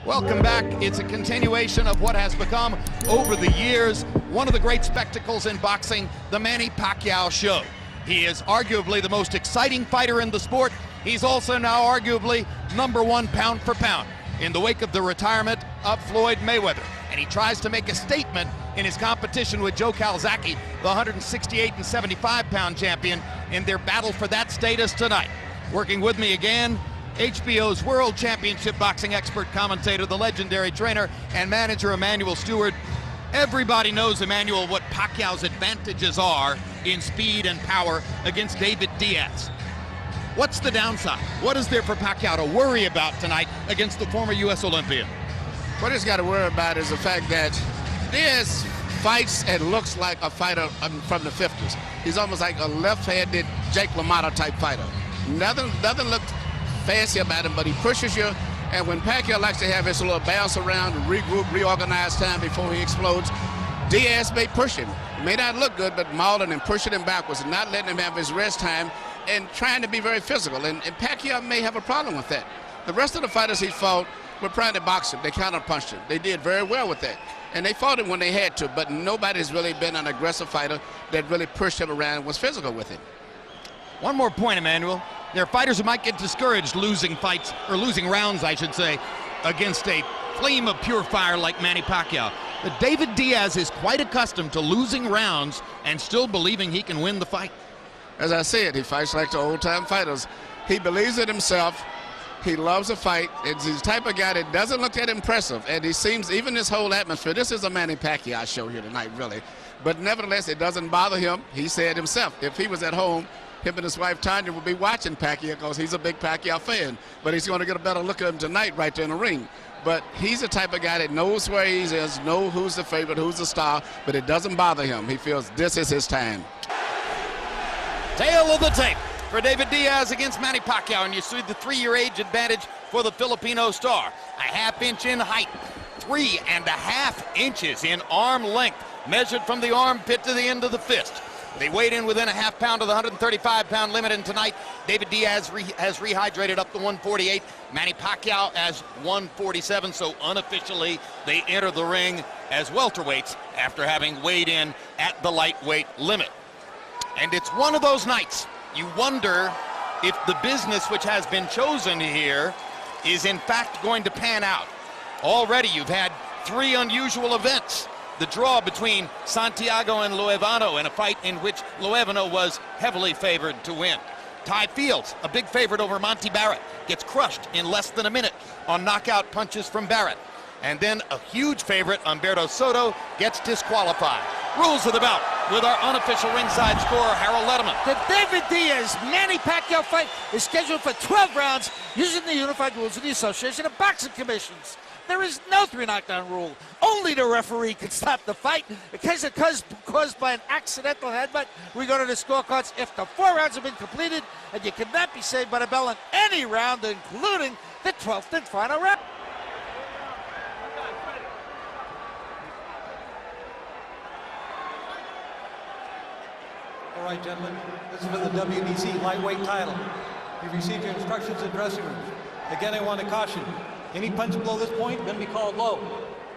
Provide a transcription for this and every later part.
Welcome back. It's a continuation of what has become, over the years, one of the great spectacles in boxing, the Manny Pacquiao show. He is arguably the most exciting fighter in the sport. He's also now arguably #1 pound for pound in the wake of the retirement of Floyd Mayweather. And he tries to make a statement in his competition with Joe Calzaghe, the 168 and 75 pound champion, in their battle for that status tonight. Working with me again, HBO's World Championship boxing expert commentator, the legendary trainer and manager Emanuel Stewart. Everybody knows, Emanuel, what Pacquiao's advantages are in speed and power against David Diaz. What's the downside? What is there for Pacquiao to worry about tonight against the former U.S. Olympian? What he's got to worry about is the fact that Diaz fights and looks like a fighter from the 50s. He's almost like a left-handed Jake LaMotta type fighter. Nothing looks fancy about him, but he pushes you. And when Pacquiao likes to have his little bounce around, regroup, reorganize time before he explodes, Diaz may push him. It may not look good, but mauling and pushing him backwards, not letting him have his rest time, and trying to be very physical. And Pacquiao may have a problem with that. The rest of the fighters he fought were trying to box him. They counter-punched him. They did very well with that. And they fought him when they had to, but nobody's really been an aggressive fighter that really pushed him around and was physical with him. One more point, Emanuel. There are fighters who might get discouraged losing fights, or losing rounds, I should say, against a flame of pure fire like Manny Pacquiao. But David Diaz is quite accustomed to losing rounds and still believing he can win the fight. As I said, he fights like the old-time fighters. He believes in himself. He loves a fight. He's the type of guy that doesn't look that impressive. And he seems, even this whole atmosphere, this is a Manny Pacquiao show here tonight, really. But nevertheless, it doesn't bother him. He said himself, if he was at home, him and his wife Tanya would be watching Pacquiao because he's a big Pacquiao fan. But he's going to get a better look at him tonight right there in the ring. But he's the type of guy that knows where he is, knows who's the favorite, who's the star, but it doesn't bother him. He feels this is his time. Tail of the tape for David Diaz against Manny Pacquiao, and you see the 3-year age advantage for the Filipino star. A ½ inch in height, 3.5 inches in arm length, measured from the armpit to the end of the fist. They weighed in within a ½ pound of the 135-pound limit, and tonight David Diaz has rehydrated up to 148. Manny Pacquiao as 147, so unofficially they enter the ring as welterweights after having weighed in at the lightweight limit. And it's one of those nights you wonder if the business which has been chosen here is in fact going to pan out. Already you've had 3 unusual events. The draw between Santiago and Loevano in a fight in which Loevano was heavily favored to win. Ty Fields, a big favorite over Monty Barrett, gets crushed in less than a minute on knockout punches from Barrett. And then a huge favorite, Humberto Soto, gets disqualified. Rules of the bout with our unofficial ringside scorer, Harold Letterman. The David Diaz-Manny Pacquiao fight is scheduled for 12 rounds using the unified rules of the Association of Boxing Commissions. There is no 3 knockdown rule. Only the referee can stop the fight. In case it caused by an accidental headbutt, we go to the scorecards if the 4 rounds have been completed, and you cannot be saved by the bell in any round, including the 12th and final round. All right, gentlemen, this is for the WBC lightweight title. You've received your instructions in dressing rooms. Again, I want to caution, any punch below this point are going to be called low.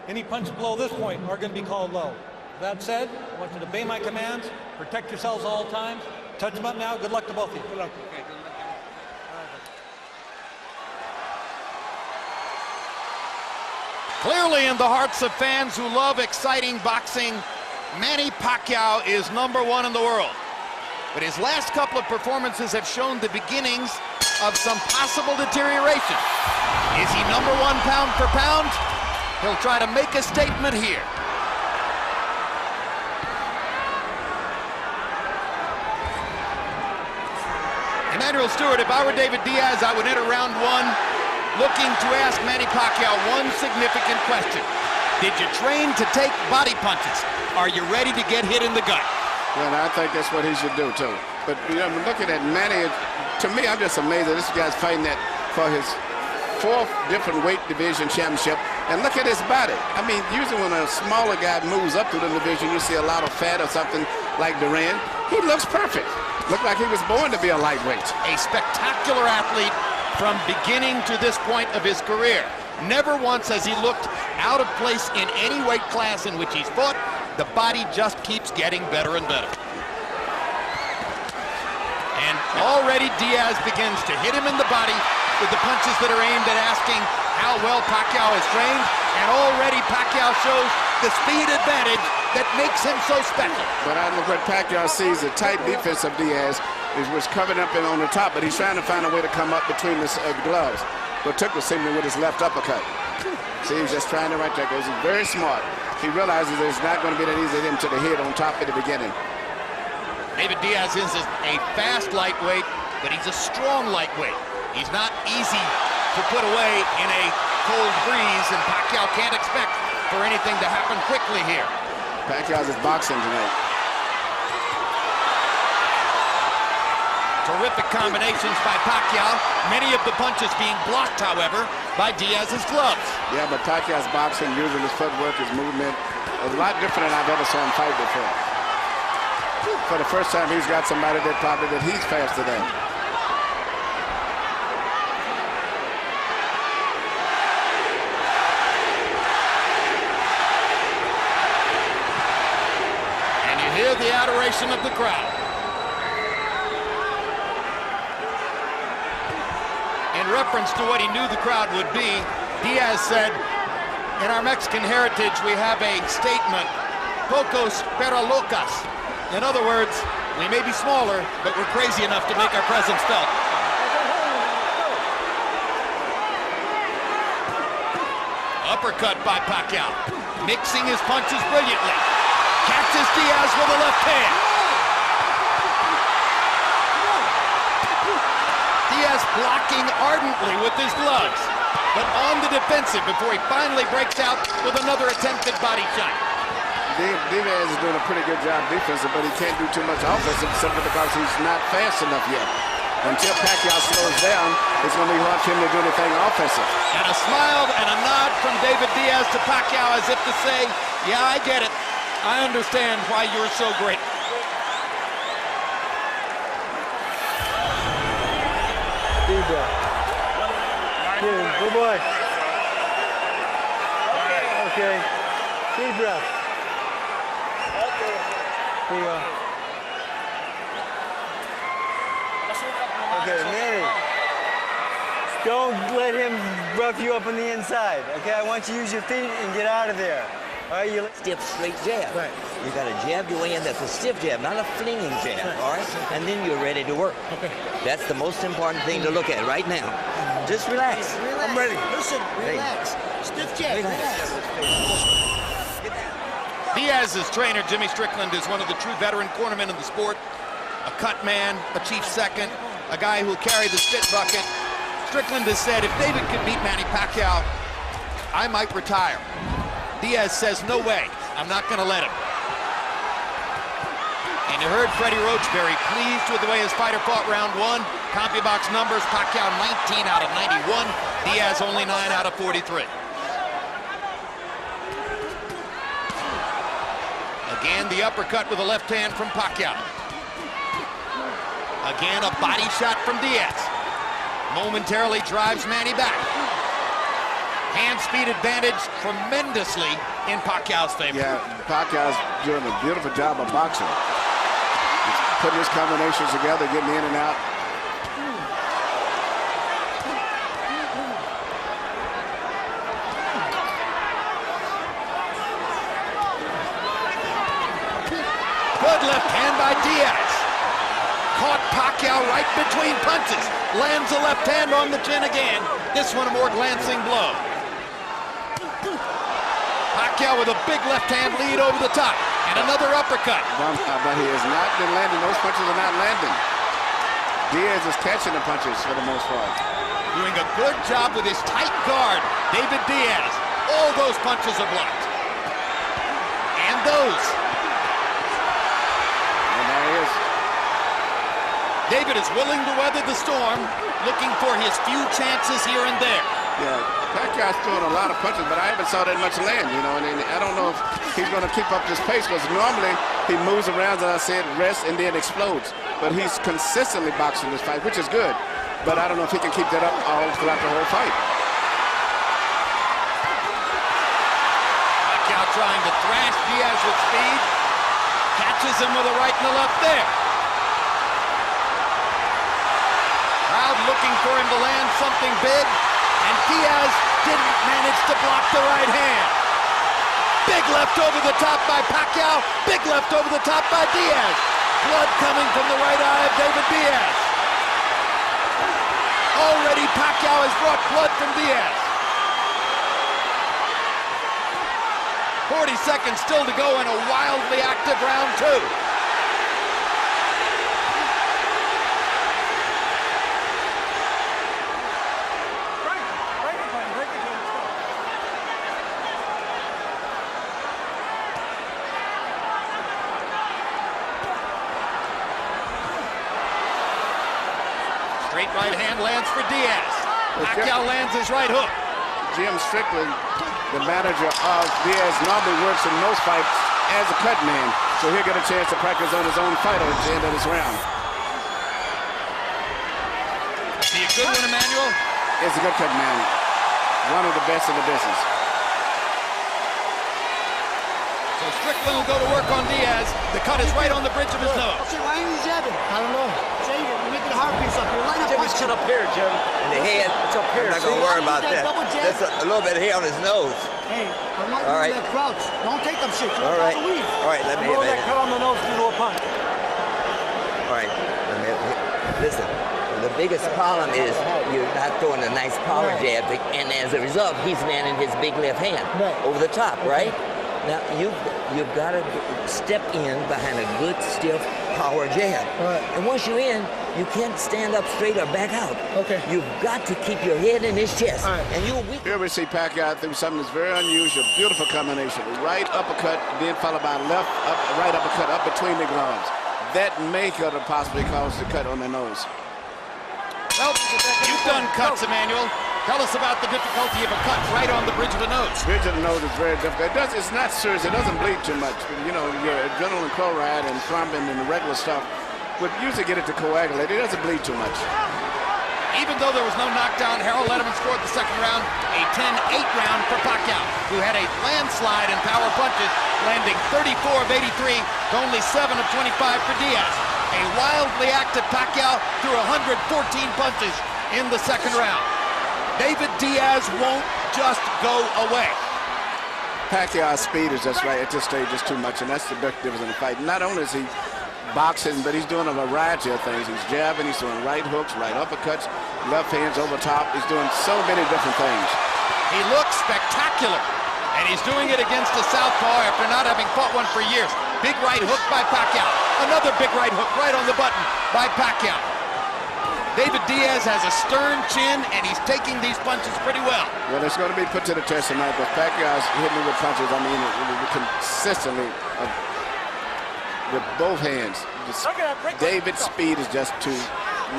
Any punch below this point are going to be called low. That said, I want you to obey my commands, protect yourselves all times. Touch them up now. Good luck to both of you. Good luck. Okay, good luck. Clearly in the hearts of fans who love exciting boxing, Manny Pacquiao is #1 in the world. But his last couple of performances have shown the beginnings of some possible deterioration. Is he #1 pound for pound? He'll try to make a statement here. Emanuel Stewart, if I were David Diaz, I would enter round 1 looking to ask Manny Pacquiao one significant question. Did you train to take body punches? Are you ready to get hit in the gut? Well, I think that's what he should do, too. But, you know, looking at Manny, to me, I'm just amazed that this guy's fighting that for his 4th different weight division championship. And look at his body. I mean, usually when a smaller guy moves up through the division, you see a lot of fat or something like Duran. He looks perfect. Looked like he was born to be a lightweight. A spectacular athlete from beginning to this point of his career. Never once has he looked out of place in any weight class in which he's fought. The body just keeps getting better and better. And already Diaz begins to hit him in the body with the punches that are aimed at asking how well Pacquiao is trained. And already Pacquiao shows the speed advantage that makes him so special. But I look what Pacquiao sees, the tight defense of Diaz was covered up and on the top, but he's trying to find a way to come up between the gloves. But took the signal with his left uppercut. See, he's just trying to right there. He's very smart. He realizes that it's not going to be that easy to hit him to the head on top at the beginning. David Diaz is a fast lightweight, but he's a strong lightweight. He's not easy to put away in a cold breeze, and Pacquiao can't expect for anything to happen quickly here. Pacquiao's is boxing tonight. Terrific combinations by Pacquiao. Many of the punches being blocked, however, by Diaz's gloves. Yeah, but Pacquiao's boxing, using his footwork, his movement, is a lot different than I've ever saw him fight before. For the first time, he's got somebody that he's faster than. And you hear the adoration of the crowd. In reference to what he knew the crowd would be, Diaz said, in our Mexican heritage, we have a statement, pocos pero locas. In other words, we may be smaller, but we're crazy enough to make our presence felt. Uppercut by Pacquiao, mixing his punches brilliantly. Catches Diaz with a left hand. Diaz blocking ardently with his gloves, but on the defensive before he finally breaks out with another attempted body shot. Diaz is doing a pretty good job defensive, but he can't do too much offensive simply because he's not fast enough yet. Until Pacquiao slows down, it's going to be hard for him to do anything offensive. And a smile and a nod from David Diaz to Pacquiao as if to say, yeah, I get it. I understand why you're so great. Deep breath. Good boy. Okay. Deep breath. Here you go. Okay, Manny. Don't let him rough you up on the inside. Okay, I want you to use your feet and get out of there. All right, you stiff, straight jab. Right. You got to jab your way in. That's a stiff jab, not a flinging jab. Right. All right, and then you're ready to work. Okay. That's the most important thing to look at right now. Just relax. Relax. I'm ready. Listen, relax. Stiff jab. Relax. Diaz's trainer, Jimmy Strickland, is one of the true veteran cornermen in the sport. A cut man, a chief second, a guy who'll carry the spit bucket. Strickland has said, if David could beat Manny Pacquiao, I might retire. Diaz says, no way, I'm not going to let him. And you heard Freddie Roach very pleased with the way his fighter fought round one. CompuBox numbers, Pacquiao 19 out of 91, Diaz only 9 out of 43. Again, the uppercut with a left hand from Pacquiao. Again, a body shot from Diaz. Momentarily drives Manny back. Hand speed advantage tremendously in Pacquiao's favor. Yeah, Pacquiao's doing a beautiful job of boxing. He's putting his combinations together, getting in and out. Good left hand by Diaz. Caught Pacquiao right between punches. Lands a left hand on the chin again. This one a more glancing blow. Pacquiao with a big left hand lead over the top. And another uppercut. But he has not been landing. Those punches are not landing. Diaz is catching the punches for the most part. Doing a good job with his tight guard. David Diaz. All those punches are blocked. And those. And there he is. David is willing to weather the storm, looking for his few chances here and there. Yeah, Pacquiao's throwing a lot of punches, but I haven't saw that much land, you know, and I don't know if he's going to keep up this pace, because normally he moves around, as I said, rests, and then explodes. But he's consistently boxing this fight, which is good. But I don't know if he can keep that up all throughout the whole fight. trying to thrash Diaz with speed. Catches him with a right and a left there. Crowd looking for him to land something big, and Diaz didn't manage to block the right hand. Big left over the top by Pacquiao. Big left over the top by Diaz. Blood coming from the right eye of David Diaz. Already Pacquiao has brought blood from Diaz. 40 seconds still to go in a wildly active round 2. Straight right hand lands for Diaz. Pacquiao lands his right hook. Jim Strickland, the manager of Diaz, normally works in most fights as a cut man, so he'll get a chance to practice on his own fighter at the end of this round. Is he a good one, Emmanuel? It's a good cut man. One of the best in the business. So Strickland will go to work on Diaz. The cut is right on the bridge of his nose. Okay, why are you jabbing? I don't know. Jay, you're making a hard piece up here. Line up. Jim's chin up here, Jim. In the head. It's up here. I'm not going to worry about that. There's a little bit of hair on his nose. Hey, I'm not All right. that crouch. Don't take them shit. All right. All right, let me Roll hit that cut on the nose through a punch. All right. Listen, the biggest problem is you're not throwing a nice power jab, and as a result, he's landing his big left hand over the top, right? Now, you've got to step in behind a good, stiff power jab. Right. And once you're in, you can't stand up straight or back out. Okay. You've got to keep your head in his chest. Right. And you're weak. Here we see Pacquiao do something that's very unusual, beautiful combination. Right uppercut, then followed by right uppercut up between the gloves. That may could have possibly caused the cut on the nose. Well, you've done cuts, Emmanuel. Tell us about the difficulty of a cut right on the bridge of the nose. Bridge of the nose is very difficult. It's not serious. It doesn't bleed too much. You know, your adrenaline chloride and thrombin and the regular stuff would usually get it to coagulate. It doesn't bleed too much. Even though there was no knockdown, Harold Letterman scored the second round, a 10-8 round for Pacquiao, who had a landslide in power punches, landing 34 of 83 to only 7 of 25 for Diaz. A wildly active Pacquiao threw 114 punches in the second round. David Diaz won't just go away. Pacquiao's speed is just right at this stage, just too much, and that's the big difference in the fight. Not only is he boxing, but he's doing a variety of things. He's jabbing, he's doing right hooks, right uppercuts, left hands over top. He's doing so many different things. He looks spectacular, and he's doing it against a southpaw after not having fought one for years. Big right hook by Pacquiao. Another big right hook right on the button by Pacquiao. David Diaz has a stern chin, and he's taking these punches pretty well. Well, it's going to be put to the test tonight, but Pacquiao's hitting with punches, I mean, consistently with both hands. David's speed is just too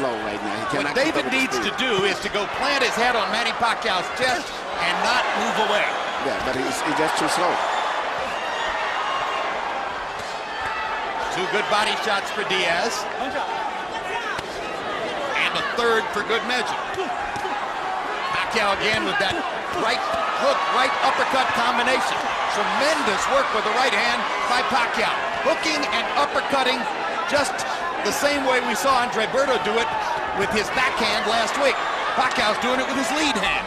low right now. He cannot. What David needs to do is to go plant his head on Manny Pacquiao's chest and not move away. Yeah, but he's just too slow. Two good body shots for Diaz. And a third for good measure. Pacquiao again with that right hook, right uppercut combination. Tremendous work with the right hand by Pacquiao. Hooking and uppercutting just the same way we saw Andre Berto do it with his backhand last week. Pacquiao's doing it with his lead hand.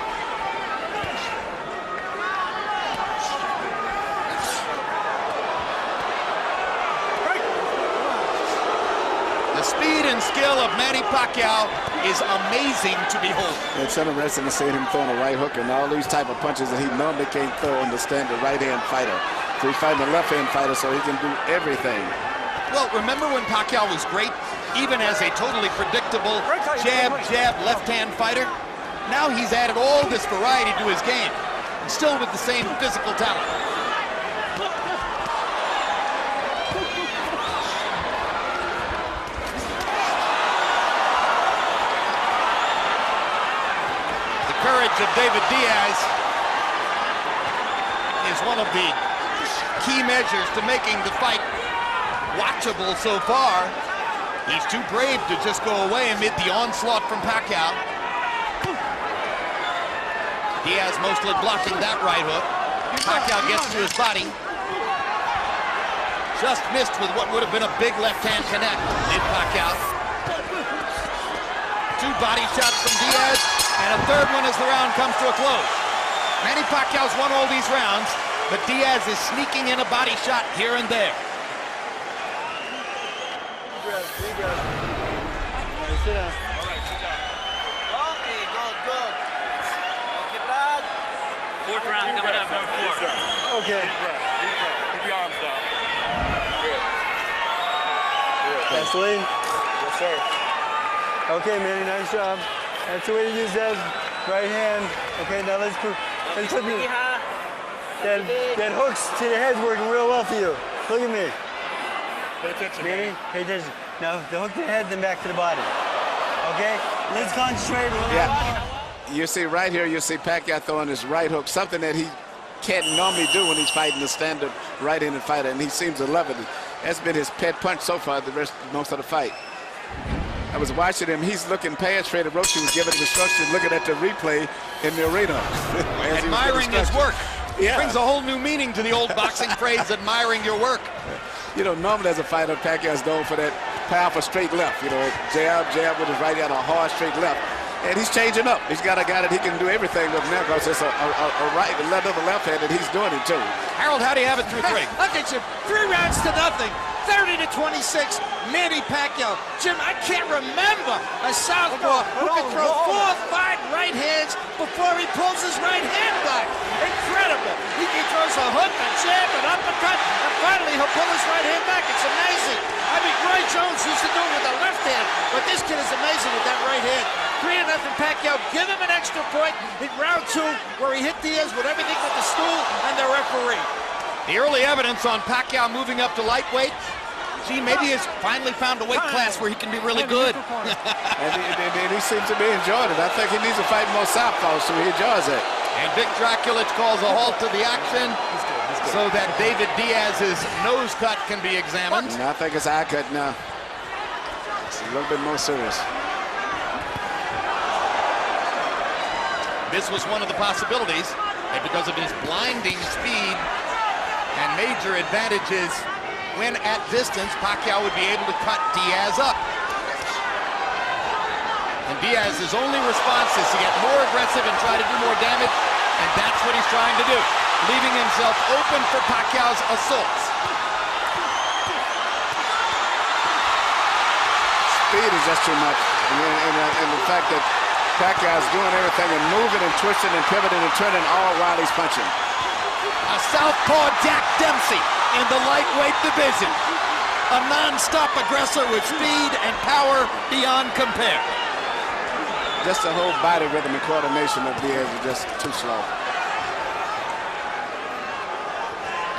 The speed and skill of Manny Pacquiao is amazing to behold. It's interesting to see him throwing a right hook and all these type of punches that he normally can't throw in the standard right-hand fighter. So he's fighting a left-hand fighter, so he can do everything. Well, remember when Pacquiao was great, even as a totally predictable jab, left-hand fighter? Now he's added all this variety to his game, and still with the same physical talent. The courage of David Diaz is one of the key measures to making the fight watchable so far. He's too brave to just go away amid the onslaught from Pacquiao. Diaz mostly blocking that right hook. Pacquiao gets to his body. Just missed with what would have been a big left-hand connect. Did Pacquiao. 2 body shots from Diaz, and a 3rd one as the round comes to a close. Manny Pacquiao's won all these rounds, but Diaz is sneaking in a body shot here and there. Sit down. Fourth round coming up, number 4. Okay. Keep your arms down. Vaseline? Yes, sir. Okay, Manny, nice job. That's the way to use that right hand. Okay, now let's put it. That hooks to the head's working real well for you. Look at me. Pay attention, Manny, pay attention. Now, the hook to the head, then back to the body. Okay? Let's concentrate a little bit. You see right here, you see Pacquiao throwing his right hook, something that he can't normally do when he's fighting the standard right-handed fighter, and he seems to love it. That's been his pet punch so far most of the fight. I was watching him. He's looking past Freddie Roach. He was giving him instructions, looking at the replay in the arena. Admiring his work. Yeah. Brings a whole new meaning to the old boxing phrase, admiring your work. You know, normally as a fighter, Pacquiao's known for that powerful straight left. You know, jab with his right hand, a hard straight left. And he's changing up. He's got a guy that he can do everything with now because it's a right, another left hand, and he's doing it too. Harold, how do you have it through 3? Look at you, 3 rounds to nothing. 30-26, Manny Pacquiao. Jim, I can't remember a southpaw who can throw 4 or 5 right hands before he pulls his right hand back. Incredible. He throws a hook, a jab, an uppercut, and finally he'll pull his right hand back. It's amazing. I mean, Roy Jones used to do it with a left hand, but this kid is amazing with that right hand. 3-0 Pacquiao. Give him an extra point in round 2 where he hit Diaz with everything but the stool and the referee. The early evidence on Pacquiao moving up to lightweight. Gee, maybe he's finally found a weight class where he can be really good. and he seems to be enjoying it. I think he needs to fight more southpaws, so he enjoys it. And Vic Draculich calls a halt to the action so that David Diaz's nose cut can be examined. And I think it's eye cut now. It's a little bit more serious. This was one of the possibilities, and because of his blinding speed and major advantages when at distance, Pacquiao would be able to cut Diaz up. And Diaz's only response is to get more aggressive and try to do more damage, and that's what he's trying to do, leaving himself open for Pacquiao's assaults. Speed is just too much, and the fact that Pacquiao's doing everything and moving and twisting and pivoting and turning all while he's punching. A southpaw Jack Dempsey in the lightweight division. A non-stop aggressor with speed and power beyond compare. Just the whole body rhythm and coordination of Diaz is just too slow.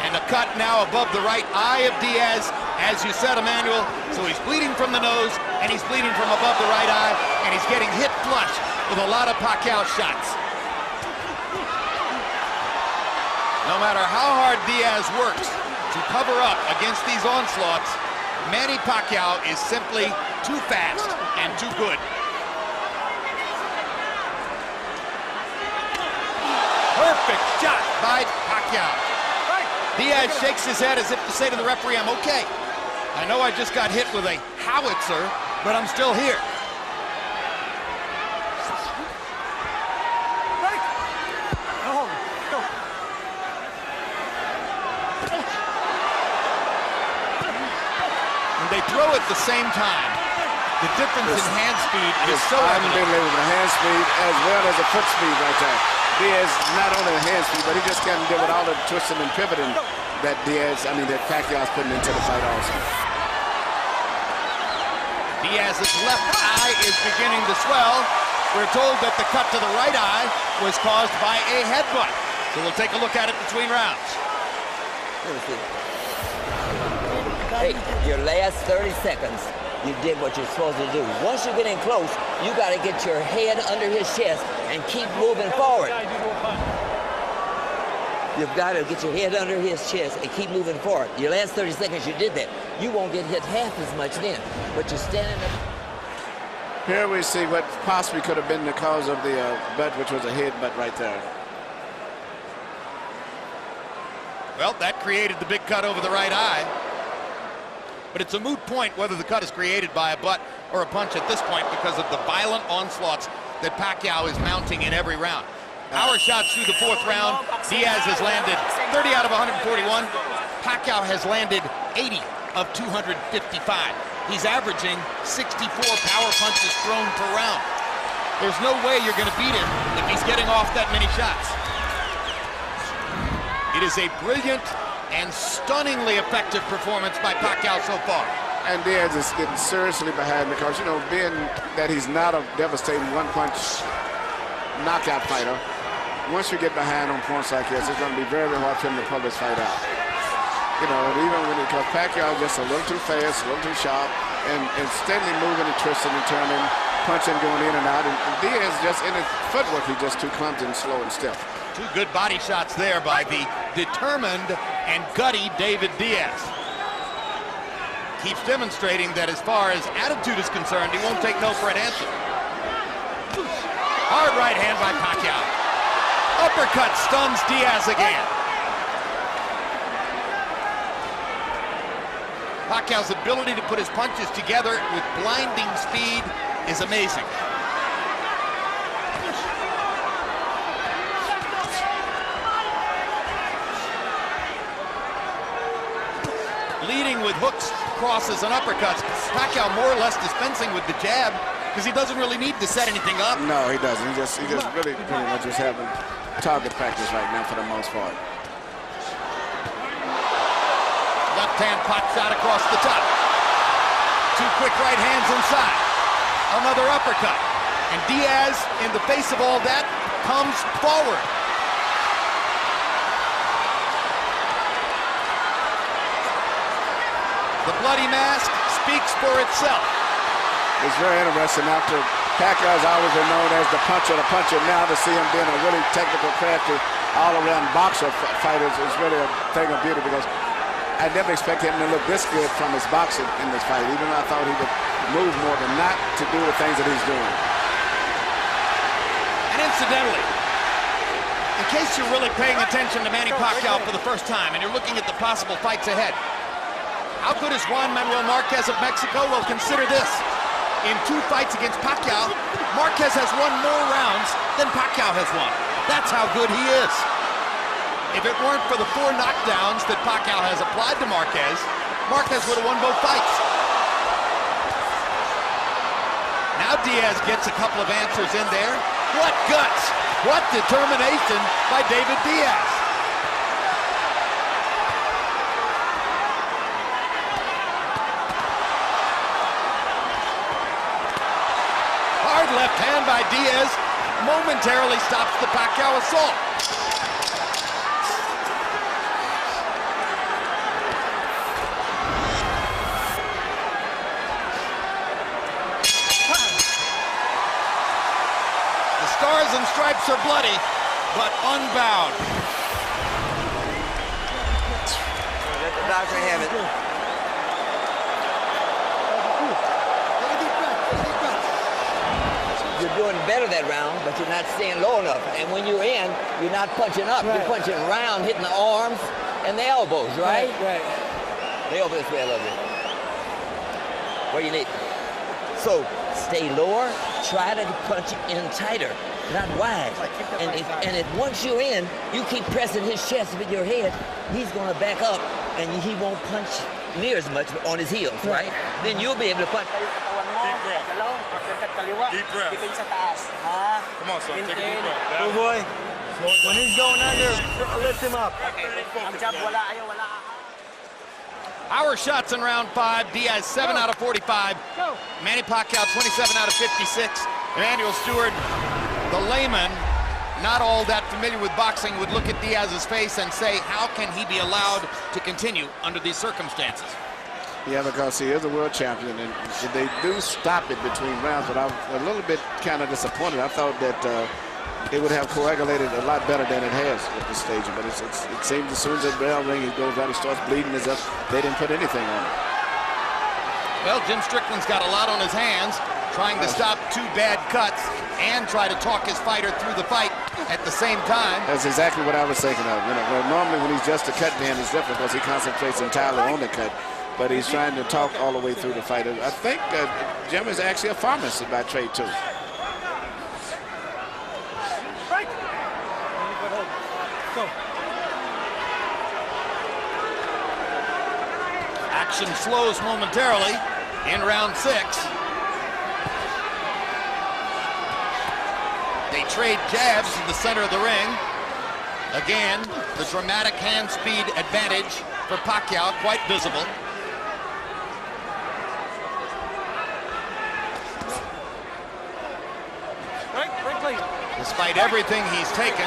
And a cut now above the right eye of Diaz, as you said, Emmanuel. So he's bleeding from the nose, and he's bleeding from above the right eye, and he's getting hit flush with a lot of Pacquiao shots. No matter how hard Diaz works to cover up against these onslaughts, Manny Pacquiao is simply too fast and too good. Perfect shot by Pacquiao. Diaz shakes his head as if to say to the referee, I'm okay. I know I just got hit with a howitzer, but I'm still here. They throw at the same time. The difference in hand speed is so evident. With the hand speed as well as the foot speed right there. Diaz not only the hand speed, but he just can't deal with all the twisting and pivoting that that Pacquiao's putting into the fight also. Diaz's left eye is beginning to swell. We're told that the cut to the right eye was caused by a headbutt. So we'll take a look at it between rounds. Hey, your last 30 seconds, you did what you're supposed to do. Once you get in close, you got to get your head under his chest and keep moving forward. You've got to get your head under his chest and keep moving forward. Your last 30 seconds, you did that. You won't get hit half as much then, but you're standing up. Here we see what possibly could have been the cause of the butt, which was a headbutt right there. Well, that created the big cut over the right eye. But it's a moot point whether the cut is created by a butt or a punch at this point because of the violent onslaughts that Pacquiao is mounting in every round. Power shots through the 4th round. Diaz has landed 30 out of 141. Pacquiao has landed 80 of 255. He's averaging 64 power punches thrown per round. There's no way you're going to beat him if he's getting off that many shots. It is a brilliant and stunningly effective performance by Pacquiao so far. And Diaz is getting seriously behind because, you know, being that he's not a devastating one-punch knockout fighter, once you get behind on points like this, it's going to be very, very hard for him to pull this fight out. You know, even when because Pacquiao is just a little too fast, a little too sharp, and steadily moving and twisting and turning, punching, going in and out. And Diaz just in his footwork, he's just too clumsy and slow and stiff. 2 good body shots there by the determined and gutty David Diaz. Keeps demonstrating that as far as attitude is concerned, he won't take no for an answer. Hard right hand by Pacquiao. Uppercut stuns Diaz again. Pacquiao's ability to put his punches together with blinding speed is amazing. Leading with hooks, crosses, and uppercuts. Pacquiao more or less dispensing with the jab because he doesn't really need to set anything up. No, he doesn't. He just really pretty much just having target practice right now for the most part. Left hand pot shot across the top. 2 quick right hands inside. Another uppercut. And Diaz, in the face of all that, comes forward. The bloody mask speaks for itself. It's very interesting. After Pacquiao's always been known as the puncher, now to see him being a really technical, crafty, all-around boxer fighter is really a thing of beauty because I never expected him to look this good from his boxing in this fight, even though I thought he would move more than not to do the things that he's doing. And incidentally, in case you're really paying attention to Manny Pacquiao for the first time and you're looking at the possible fights ahead, how good is Juan Manuel Marquez of Mexico? Well, consider this. In 2 fights against Pacquiao, Marquez has won more rounds than Pacquiao has won. That's how good he is. If it weren't for the 4 knockdowns that Pacquiao has applied to Marquez, Marquez would have won both fights. Now Diaz gets a couple of answers in there. What guts! What determination by David Diaz! Hard left hand by Diaz momentarily stops the Pacquiao assault. Stars and stripes are bloody, but unbound. Let the doctor have it. You're doing better that round, but you're not staying low enough. And when you're in, you're not punching up. Right. You're punching around, hitting the arms and the elbows, right? Right. Lay over this way a little bit. Where you need. So stay lower. Try to punch in tighter, not wide. And once you're in, you keep pressing his chest with your head, he's going to back up, and he won't punch near as much on his heels, right? Then you'll be able to punch. Deep breath. Come on, son. Take a deep breath. Good boy. When he's going under, lift him up. Power shots in round 5. Diaz 7 out of 45. Manny Pacquiao 27 out of 56. Emanuel Stewart, the layman, not all that familiar with boxing, would look at Diaz's face and say, how can he be allowed to continue under these circumstances? Yeah, because he is a world champion, and they do stop it between rounds, but I'm a little bit kind of disappointed. I thought that it would have coagulated a lot better than it has at this stage, but it seems as soon as that bell rings, he goes out, he starts bleeding as if they didn't put anything on it. Well, Jim Strickland's got a lot on his hands, trying to stop 2 bad cuts and try to talk his fighter through the fight. at the same time. That's exactly what I was thinking of. You know, well, normally when he's just a cut man, it's different because he concentrates entirely on the cut. But he's trying to talk all the way through the fight. I think Jim is actually a pharmacist by trade, too. Right. Go. Action slows momentarily in round 6. They trade jabs in the center of the ring. Again, the dramatic hand speed advantage for Pacquiao, quite visible. Despite everything he's taken,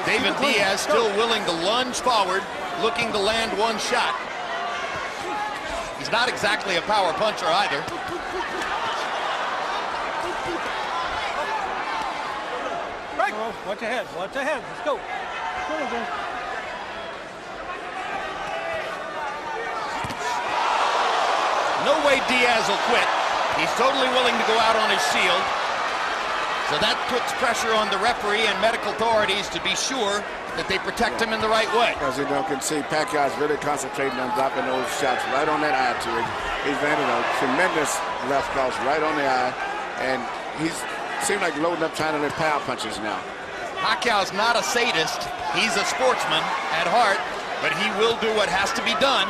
David Diaz still willing to lunge forward, looking to land one shot. He's not exactly a power puncher either. Right. Watch ahead. Watch ahead. Let's go. No way Diaz will quit. He's totally willing to go out on his shield. So that puts pressure on the referee and medical authorities to be sure that they protect him in the right way. As you can see, Pacquiao's really concentrating on dropping those shots right on that eye to it. He's landed a tremendous left cross right on the eye, and he's seemed like loading up trying to let power punches now. Pacquiao's not a sadist. He's a sportsman at heart, but he will do what has to be done,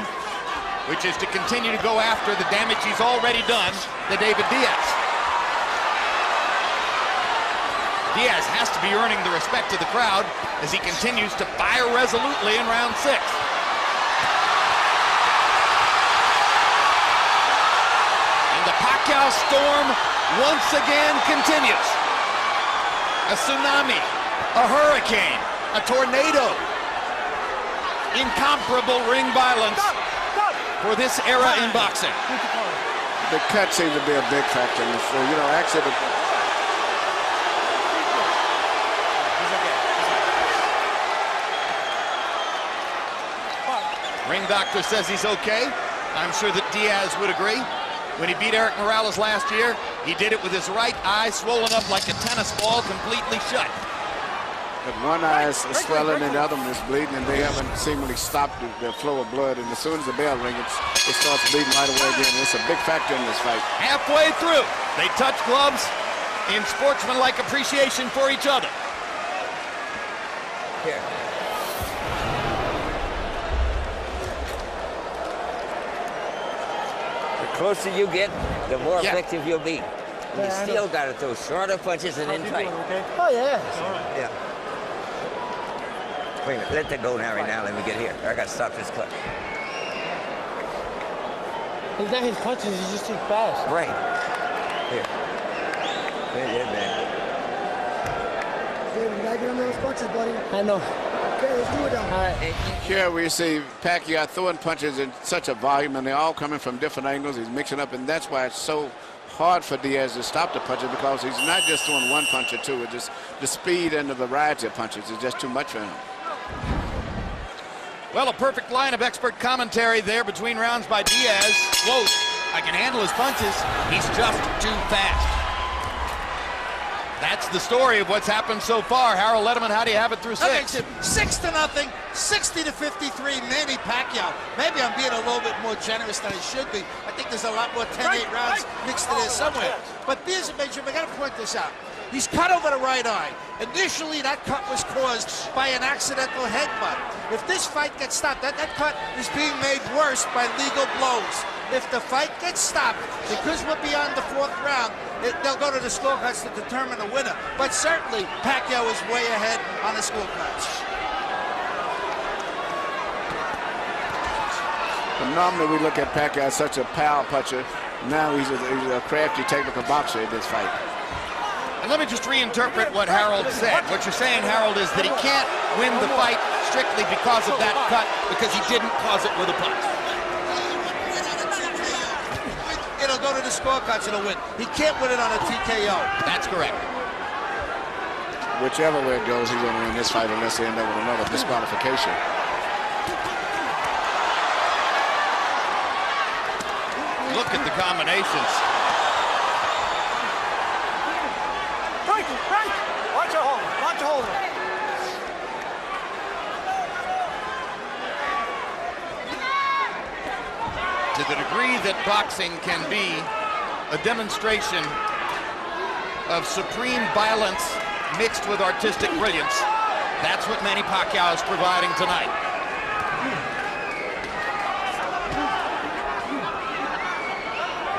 which is to continue to go after the damage he's already done to David Diaz. Diaz has to be earning the respect of the crowd as he continues to fire resolutely in round 6. And the Pacquiao storm once again continues. A tsunami, a hurricane, a tornado. Incomparable ring violence for this era in boxing. The cut seems to be a big factor in this. So, you know, actually the ring doctor says he's okay. I'm sure that Diaz would agree. When he beat Eric Morales last year, he did it with his right eye swollen up like a tennis ball, completely shut. But one eye is swelling and the other one is bleeding, and they haven't seemingly stopped the flow of blood. And as soon as the bell rings, it starts bleeding right away again. It's a big factor in this fight. Halfway through, they touch gloves in sportsmanlike appreciation for each other. Here. The closer you get, the more effective you'll be. You still got to throw shorter punches and in tight. Oh, yeah. Yeah. Wait a minute, let that go now, right now. Let me get here. I got to stop this cut. It's not his punches, he's just too fast. Right. Here. Yeah, man. Hey, we gotta get on those punches, buddy. I know. Okay, let's do it now. All right. Here we see Pacquiao throwing punches in such a volume, and they're all coming from different angles. He's mixing up, and that's why it's so hard for Diaz to stop the punches, because he's not just throwing one punch or two. It's just the speed and the variety of punches is just too much for him. Well, a perfect line of expert commentary there between rounds by Diaz. Quote, I can handle his punches. He's just too fast. That's the story of what's happened so far. Harold Letterman, how do you have it through 6? 6-0, 60-53, Manny Pacquiao. Maybe I'm being a little bit more generous than I should be. I think there's a lot more 10-8 rounds mixed in there somewhere. But here's a major, I gotta point this out. He's cut over the right eye. Initially, that cut was caused by an accidental headbutt. If this fight gets stopped, that cut is being made worse by legal blows. If the fight gets stopped, because we're beyond the 4th round, they'll go to the scorecards to determine the winner. But certainly, Pacquiao is way ahead on the scorecards. But normally we look at Pacquiao as such a power puncher. Now he's a crafty, technical boxer in this fight. And let me just reinterpret what Harold said. What you're saying, Harold, is that he can't win the fight strictly because of that cut, because he didn't cause it with a punch. It'll go to the scorecards, it'll win. He can't win it on a TKO. That's correct. Whichever way it goes, he's going to win this fight unless they end up with another disqualification. Look at the combinations. Right. Watch your hold. To the degree that boxing can be a demonstration of supreme violence mixed with artistic brilliance, that's what Manny Pacquiao is providing tonight.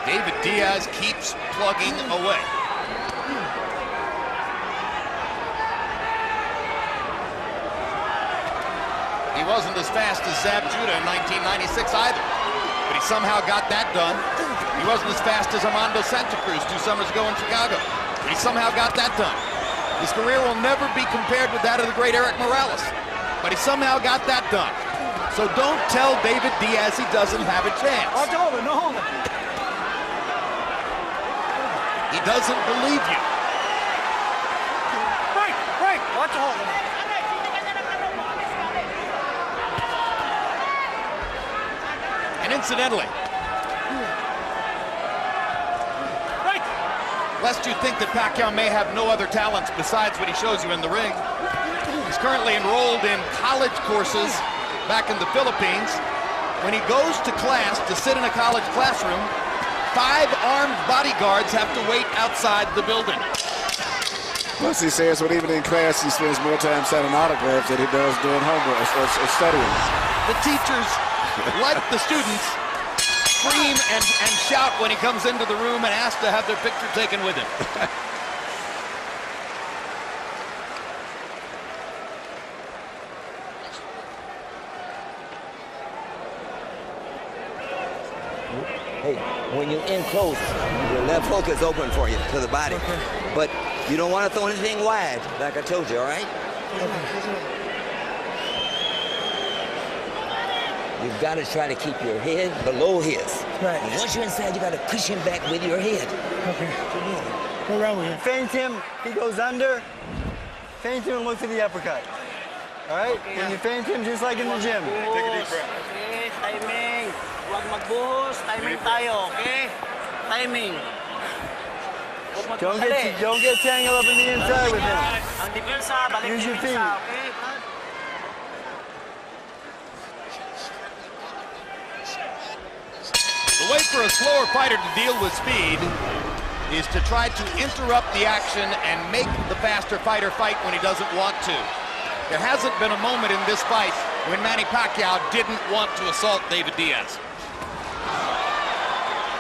David Diaz keeps plugging away. He wasn't as fast as Zab Judah in 1996 either, but he somehow got that done. He wasn't as fast as Armando Santa Cruz 2 summers ago in Chicago, but he somehow got that done. His career will never be compared with that of the great Eric Morales, but he somehow got that done. So don't tell David Diaz he doesn't have a chance. He doesn't believe you. Break. Watch the hold. And incidentally, lest you think that Pacquiao may have no other talents besides what he shows you in the ring, he's currently enrolled in college courses back in the Philippines. When he goes to class to sit in a college classroom, 5 armed bodyguards have to wait outside the building. Plus, he says when even in class, he spends more time signing autographs than he does doing homework or studying. The teachers, like the students, scream and shout when he comes into the room and ask to have their picture taken with him. Hey, when you're in close, your left hook is open for you to the body. But you don't want to throw anything wide, like I told you, all right? You've got to try to keep your head below his. Right. And once you're inside, you got to cushion back with your head. Okay. Go around with him. Feint him, he goes under. Feint him and look for the uppercut. All right? When you feint him, just like in the gym. Take a deep breath. Okay, timing. Huwag magbuhos. Timing tayo, okay? Timing. Don't get tangled up in the inside with him. Ang depensa, balik Use your feet. okay? The way for a slower fighter to deal with speed is to try to interrupt the action and make the faster fighter fight when he doesn't want to. There hasn't been a moment in this fight when Manny Pacquiao didn't want to assault David Diaz.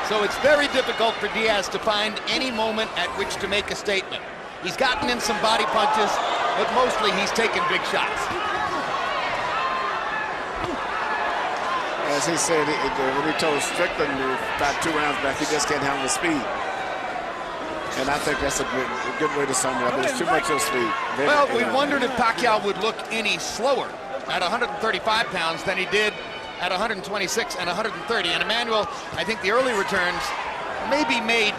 So it's very difficult for Diaz to find any moment at which to make a statement. He's gotten in some body punches, but mostly he's taken big shots. As he said, when he told Strickland about 2 rounds back, he just can't handle the speed. And I think that's a good way to sum it up. There's too much of speed. Well, we wondered if Pacquiao would look any slower at 135 pounds than he did at 126 and 130. And Emmanuel, I think the early returns may be made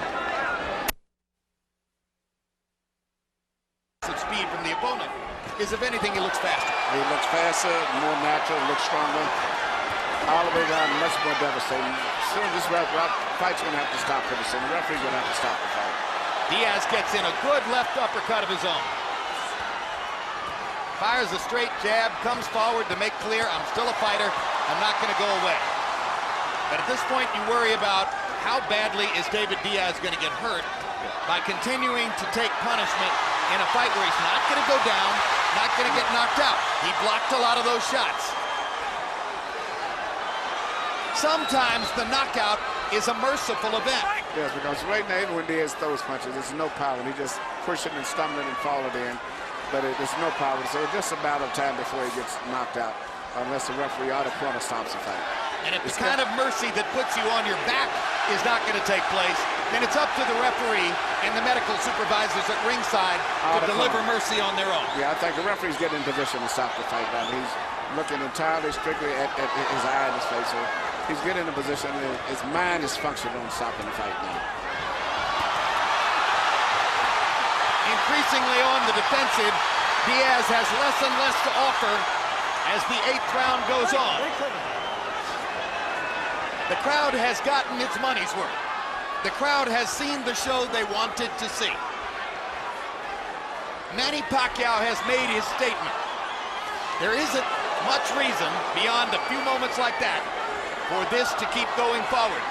of speed from the opponent. Is, if anything, he looks faster. He looks faster, more natural, looks stronger. All the way down, much more devastating. Soon this fight's going to have to stop pretty soon. The referee's going to have to stop the fight. Diaz gets in a good left uppercut of his own. Fires a straight jab, comes forward to make clear, I'm still a fighter, I'm not going to go away. But at this point, you worry about how badly is David Diaz going to get hurt by continuing to take punishment in a fight where he's not going to go down, not going to get knocked out. He blocked a lot of those shots. Sometimes the knockout is a merciful event. Yes, because right now, even when Diaz throws punches, there's no power. He just pushing and stumbling and falling in. But there's no power. So it's just a matter of time before he gets knocked out, unless the referee or the corner stops the fight. And if the kind of mercy that puts you on your back is not going to take place, then it's up to the referee and the medical supervisors at ringside to deliver mercy on their own. Yeah, I think the referee's getting in position to stop the fight now. He's looking entirely strictly at his eye and his face. So he's getting in a position, his mind is functioning on stopping the fight now. Increasingly on the defensive, Diaz has less and less to offer as the 8th round goes on. The crowd has gotten its money's worth. The crowd has seen the show they wanted to see. Manny Pacquiao has made his statement. There isn't much reason beyond a few moments like that for this to keep going forward.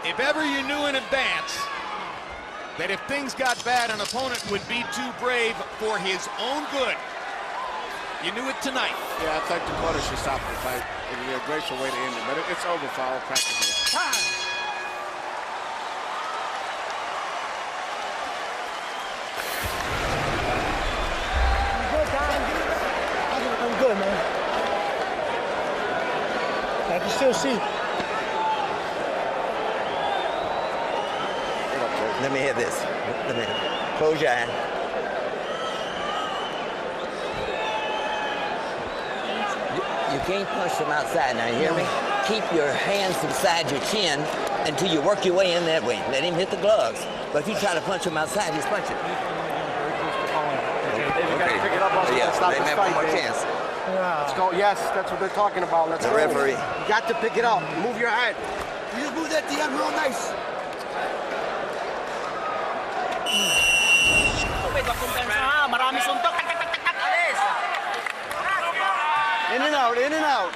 If ever you knew in advance that if things got bad, an opponent would be too brave for his own good, you knew it tonight. Yeah, I think the corner should stop the fight. It would be a graceful way to end it, but it's over for all practically. I'm good, man. I can still see. Let me hear this. Let me close your eye. You can't punch from outside now, you hear me? Keep your hands beside your chin until you work your way in that way. Let him hit the gloves. But if you try to punch from outside, he's punching. You got to pick it up also. Yeah, Stop they this have fight, one more man. chance. Let's go. Yes, that's what they're talking about. Let's The go. referee. You got to pick it up. Move your head. You just move that DM real nice. Marami suntok. Alis. In and out, in and out.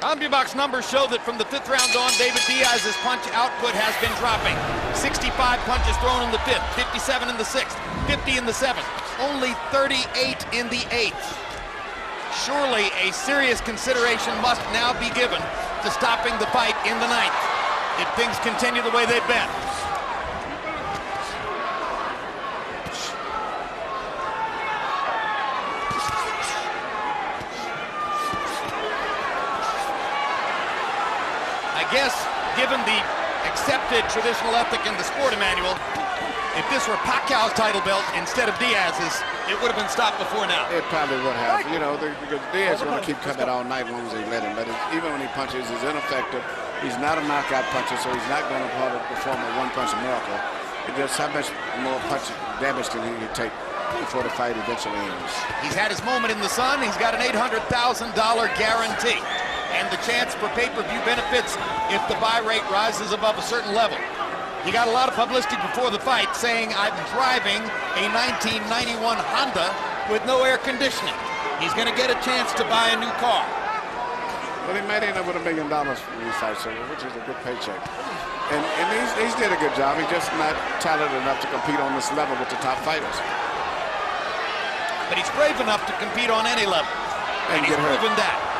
CompuBox numbers show that from the 5th round on, David Diaz's punch output has been dropping. 65 punches thrown in the 5th, 57 in the 6th, 50 in the 7th, only 38 in the 8th. Surely a serious consideration must now be given to stopping the fight in the 9th if things continue the way they've been. I guess, given the accepted traditional ethic in the sport manual, if this were Pacquiao's title belt instead of Diaz's, it would have been stopped before now. It probably would have. You know, because Diaz is going to keep coming all night as long as they let him. But even when he punches, he's ineffective. He's not a knockout puncher, so he's not going to perform a one-punch miracle. It just how much more punch damage can he take before the fight eventually ends? He's had his moment in the sun. He's got an $800,000 guarantee and the chance for pay-per-view benefits if the buy rate rises above a certain level. He got a lot of publicity before the fight saying, I'm driving a 1991 Honda with no air conditioning. He's going to get a chance to buy a new car. Well, he might end up with $1 million for these fights, which is a good paycheck. And he's did a good job. He's just not talented enough to compete on this level with the top fighters. But he's brave enough to compete on any level. And he's proven that.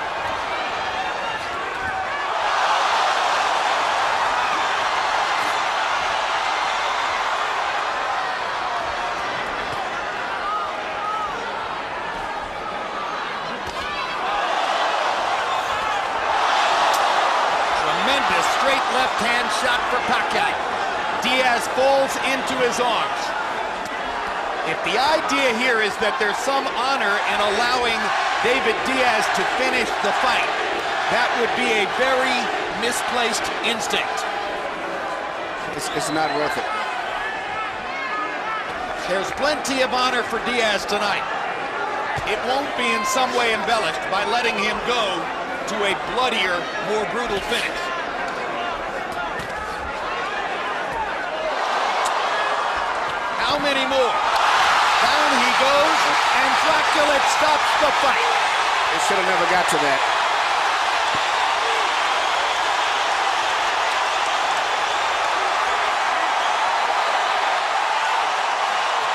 Straight left-hand shot for Pacquiao. Diaz falls into his arms. If the idea here is that there's some honor in allowing David Diaz to finish the fight, that would be a very misplaced instinct. It's not worth it. There's plenty of honor for Diaz tonight. It won't be in some way embellished by letting him go to a bloodier, more brutal finish. How many more? Down he goes, and Dracula stops the fight. It should have never got to that.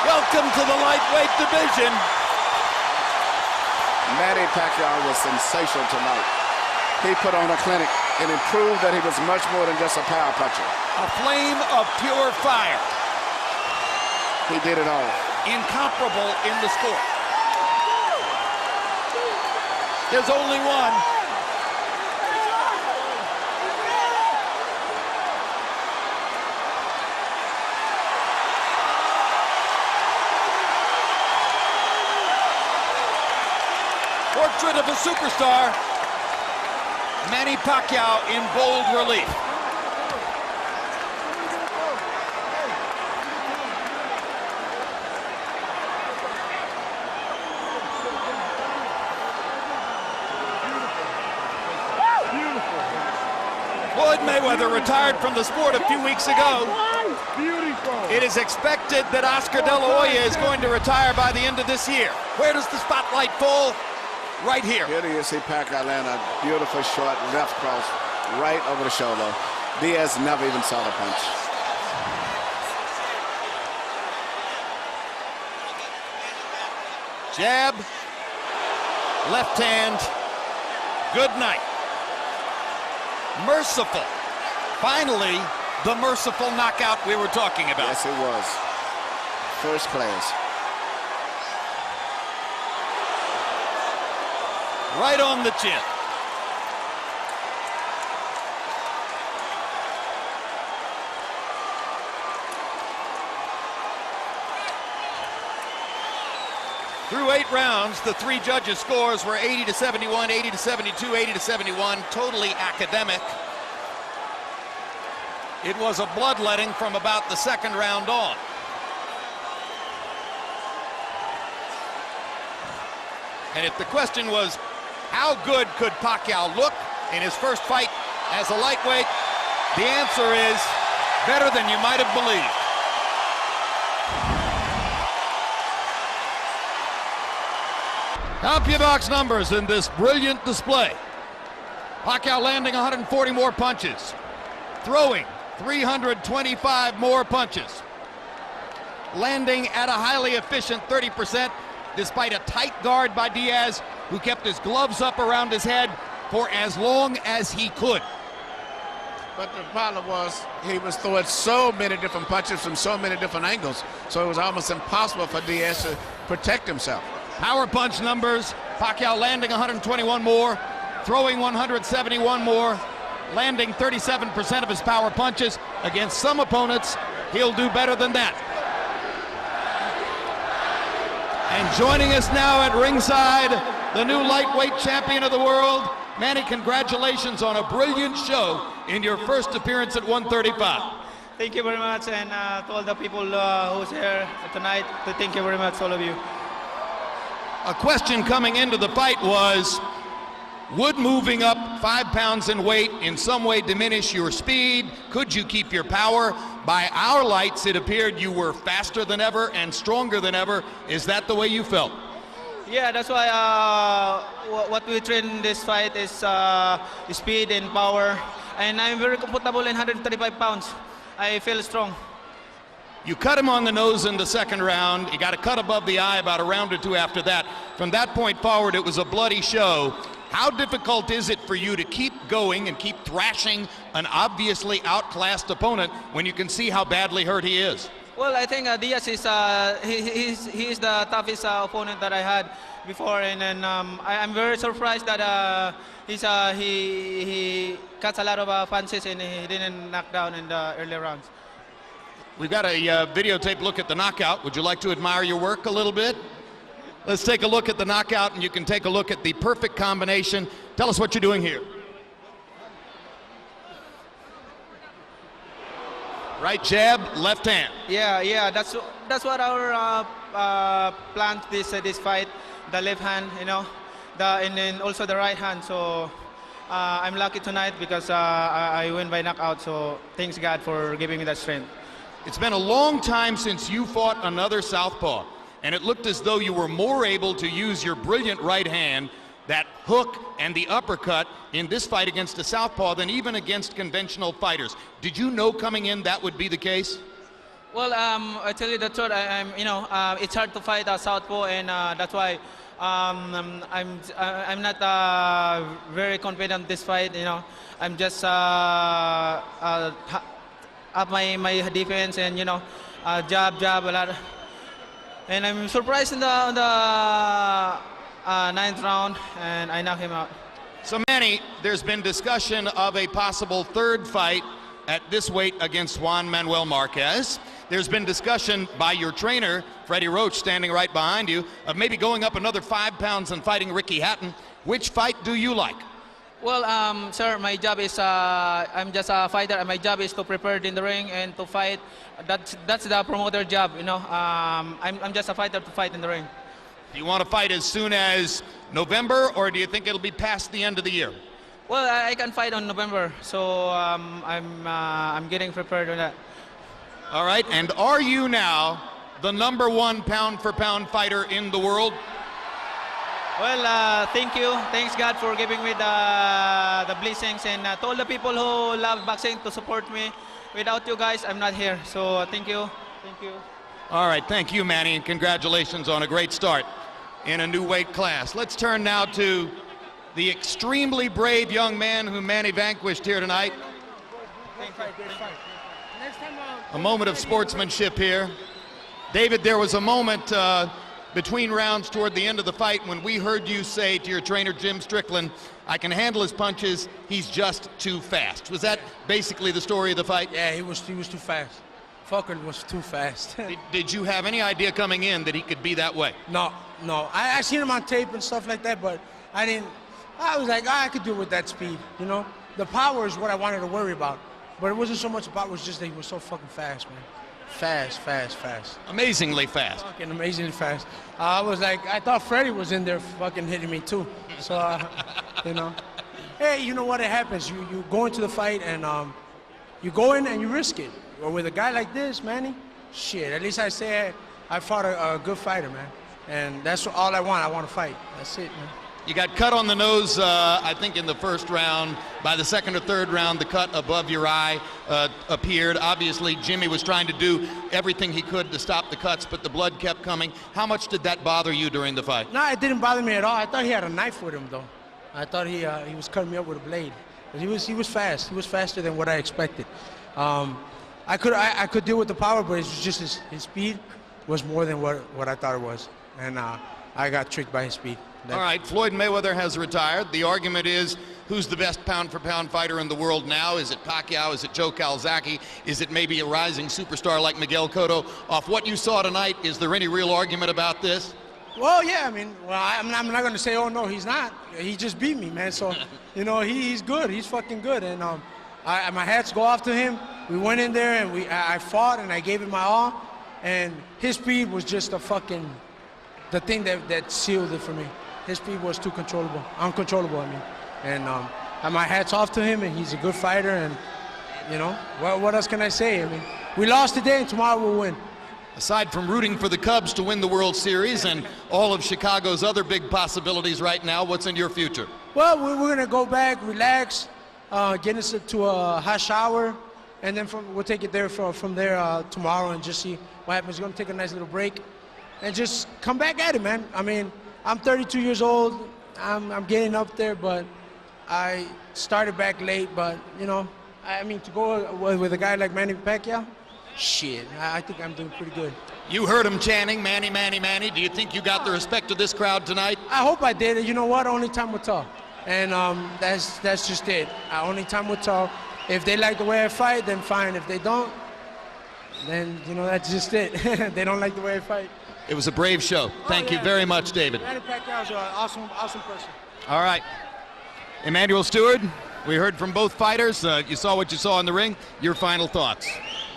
Welcome to the lightweight division. Manny Pacquiao was sensational tonight. He put on a clinic and improved that he was much more than just a power puncher. A flame of pure fire. He did it all. Incomparable in the sport. There's only one. Portrait of a superstar. Manny Pacquiao in bold relief. Floyd Mayweather retired from the sport a few weeks ago. It is expected that Oscar De La Hoya is going to retire by the end of this year. Where does the spotlight fall? Right here. Here you see Pacquiao land a beautiful short left cross right over the shoulder. Diaz never even saw the punch. Jab, left hand, good night. Merciful. Finally, the merciful knockout we were talking about. Yes, it was. First class. Right on the chin. Through 8 rounds, the 3 judges' scores were 80-71, 80-72, 80-71, totally academic. It was a bloodletting from about the 2nd round on. And if the question was, how good could Pacquiao look in his first fight as a lightweight, the answer is better than you might have believed. CompuBox numbers in this brilliant display. Pacquiao landing 140 more punches, throwing 325 more punches, landing at a highly efficient 30%, despite a tight guard by Diaz, who kept his gloves up around his head for as long as he could. But the problem was he was throwing so many different punches from so many different angles, so it was almost impossible for Diaz to protect himself. Power punch numbers, Pacquiao landing 121 more, throwing 171 more, landing 37% of his power punches. Against some opponents, he'll do better than that. And joining us now at ringside, the new lightweight champion of the world. Manny, congratulations on a brilliant show in your first appearance at 135. Thank you very much, and to all the people who's here tonight, thank you very much, all of you. A question coming into the fight was, would moving up 5 pounds in weight in some way diminish your speed? Could you keep your power? By our lights, it appeared you were faster than ever and stronger than ever. Is that the way you felt? Yeah, that's why what we train in this fight is speed and power. And I'm very comfortable in 135 pounds. I feel strong. You cut him on the nose in the 2nd round. You got a cut above the eye about a round or 2 after that. From that point forward, it was a bloody show. How difficult is it for you to keep going and keep thrashing an obviously outclassed opponent when you can see how badly hurt he is? Well, I think Diaz is he's the toughest opponent that I had before, and then I'm very surprised that he cuts a lot of punches and he didn't knock down in the early rounds. We've got a videotape look at the knockout. Would you like to admire your work a little bit? Let's take a look at the knockout, and you can take a look at the perfect combination. Tell us what you're doing here. Right jab, left hand. Yeah, that's what our plan this fight. The left hand, you know, and then also the right hand. So I'm lucky tonight because I win by knockout. So thanks God for giving me that strength. It's been a long time since you fought another southpaw, and it looked as though you were more able to use your brilliant right hand, that hook and the uppercut in this fight against a southpaw than even against conventional fighters. Did you know coming in that would be the case? Well, I tell you the truth. It's hard to fight a southpaw, and that's why I'm not very confident this fight. You know, I'm just up my defense, and you know, jab a lot. And I'm surprised in the 9th round, and I knock him out. So Manny, there's been discussion of a possible 3rd fight at this weight against Juan Manuel Marquez. There's been discussion by your trainer, Freddie Roach, standing right behind you, of maybe going up another 5 pounds and fighting Ricky Hatton. Which fight do you like? Well, sir, my job is, I'm just a fighter, and my job is to prepare in the ring and to fight. That's the promoter job, you know. I'm just a fighter to fight in the ring. Do you want to fight as soon as November, or do you think it'll be past the end of the year? Well, I can fight on November, so I'm getting prepared on that. All right, and are you now the #1 pound-for-pound fighter in the world? Well, thank you. Thanks God for giving me the blessings, and to all the people who love boxing to support me. Without you guys, I'm not here. So thank you. Thank you. All right, thank you, Manny, and congratulations on a great start in a new weight class. Let's turn now to the extremely brave young man who Manny vanquished here tonight. A moment of sportsmanship here. David, there was a moment between rounds toward the end of the fight when we heard you say to your trainer, Jim Strickland, I can handle his punches, he's just too fast. Was that basically the story of the fight? Yeah, he was too fast. Fucker was too fast. Did you have any idea coming in that he could be that way? No. I seen him on tape and stuff like that, but I didn't. I was like, I could do it with that speed, you know? The power is what I wanted to worry about. But it wasn't so much about it, was just that he was so fucking fast, man. Fast. Amazingly fast. Fucking amazingly fast. I was like, I thought Freddie was in there fucking hitting me too. So, you know. Hey, you know what? It happens. You go into the fight and you go in and you risk it. Or with a guy like this, Manny, shit, at least I say I fought a good fighter, man. And that's all I want. I want to fight. That's it, man. You got cut on the nose, I think, in the first round. By the second or third round, the cut above your eye appeared. Obviously, Jimmy was trying to do everything he could to stop the cuts, but the blood kept coming. How much did that bother you during the fight? No, it didn't bother me at all. I thought he had a knife with him, though. I thought he was cutting me up with a blade. But he was fast. He was faster than what I expected. I could deal with the power, but it was just his speed was more than what I thought it was. And I got tricked by his speed. All right, Floyd Mayweather has retired. The argument is, who's the best pound-for-pound fighter in the world now? Is it Pacquiao? Is it Joe Calzaghe? Is it maybe a rising superstar like Miguel Cotto? Off what you saw tonight, is there any real argument about this? Well, yeah, I mean, I'm not going to say, oh, no, he's not. He just beat me, man. So, you know, he's good. He's fucking good. And my hats go off to him. We went in there and I fought and I gave it my all. And his speed was just the thing that sealed it for me. His speed was too uncontrollable, I mean. And my hat's off to him, and he's a good fighter, and, you know, what else can I say? I mean, we lost today, and tomorrow we'll win. Aside from rooting for the Cubs to win the World Series and all of Chicago's other big possibilities right now, what's in your future? Well, we're going to go back, relax, get us to a hot shower, and then we'll take it there from there tomorrow and just see what happens. We're going to take a nice little break and just come back at it, man. I mean, I'm 32 years old. I'm getting up there, but I started back late. But, you know, I mean, to go with a guy like Manny Pacquiao, shit, I think I'm doing pretty good. You heard him chanting, Manny, Manny, Manny. Do you think you got the respect of this crowd tonight? I hope I did. You know what? Only time will tell. And that's just it. Only time will tell. If they like the way I fight, then fine. If they don't, then, you know, that's just it. They don't like the way I fight. It was a brave show. Thank you very much, David. Manny Pacquiao's an awesome person. All right. Emmanuel Stewart, we heard from both fighters. You saw what you saw in the ring. Your final thoughts?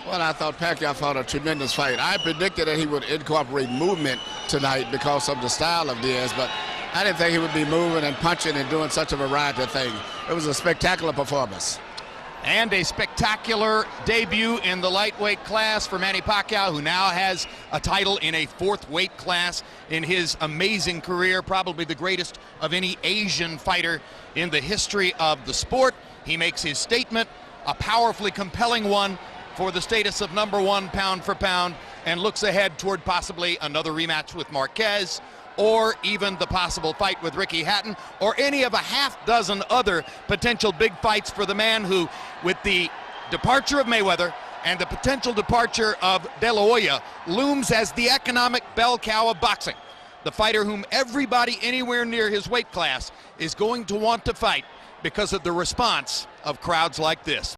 Well, I thought Pacquiao fought a tremendous fight. I predicted that he would incorporate movement tonight because of the style of Diaz, but I didn't think he would be moving and punching and doing such a variety of things. It was a spectacular performance. And a spectacular debut in the lightweight class for Manny Pacquiao, who now has a title in a fourth weight class in his amazing career, probably the greatest of any Asian fighter in the history of the sport. He makes his statement, a powerfully compelling one, for the status of #1 pound for pound, and looks ahead toward possibly another rematch with Marquez, or even the possible fight with Ricky Hatton, or any of a half dozen other potential big fights for the man who, with the departure of Mayweather and the potential departure of De La Hoya, looms as the economic bell cow of boxing. The fighter whom everybody anywhere near his weight class is going to want to fight because of the response of crowds like this.